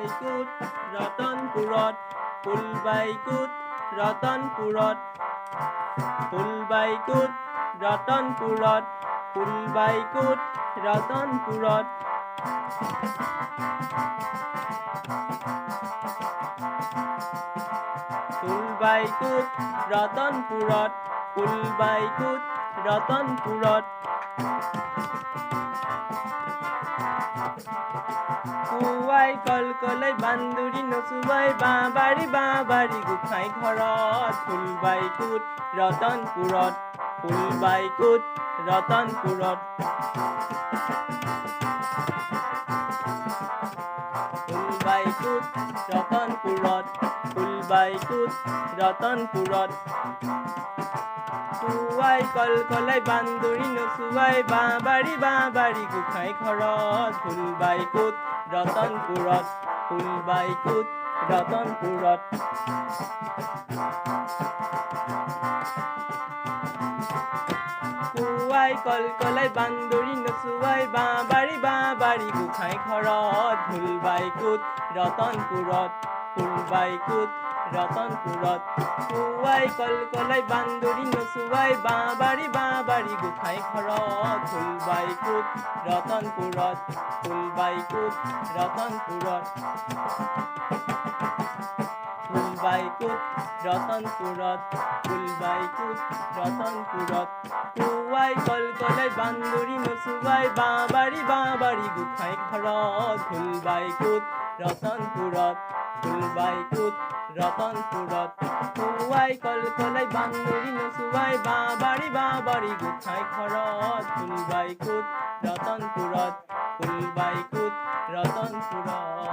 ফুলবাইকুট ৰতনপুৰত ফুলবাইকুট ৰতনপুৰত ফুলবাইকুট ৰতনপুৰত ফুলবাইকুট ৰতনপুৰত ফুলবাইকুট ৰতনপুৰত ফুলবাইকুট ৰতনপুৰত কুৱাই কলকলাই বান্দুৰি নচুৱাই বাঁবাৰী গোসাঁই ঘৰত ফুলবাইকুট ৰতনপুৰত ফুলবাইকুট ৰতনপুৰত ফুলবাইকুট ৰতনপুৰত ফুলবাইকুট ৰতনপুৰত কুৱাই কলকলাই বান্দুৰি নচুৱাই বাঁবাৰী গোসাঁই ঘৰত ফুলবাইকুট ৰতনপুৰত ফুলবাইকুট ৰতনপুৰত কুৱাই কলকলাই বান্দুৰি নচুৱাই বাঁবাৰী গোসাঁই ঘৰত ফুলবাইকুট ৰতনপুৰত ফুলবাইকুট ৰতনপুৰত কুৱাই কলকলাই বান্দুৰি নচুৱাই বাঁবাৰী গোসাঁই ঘৰত ফুলবাইকুট ৰতনপুৰত ফুলবাইকুট ৰতনপুৰত ফুলবাইকুট ৰতনপুৰত ফুলবাইকুট ৰতনপুৰত কুৱাই কলকলাই বান্দুৰি নচুৱাই বাঁবাৰী গোসাঁই ঘৰত ফুলবাইকুট ৰতনপুৰত ফুলবাইকুট ৰতনপুৰত কুৱাই কলকলাই বান্দুৰি নচুৱাই বাঁবাৰী গোসাঁই ঘৰত ফুলবাইকুট ৰতনপুৰত ফুলবাইকুট ৰতনপুৰত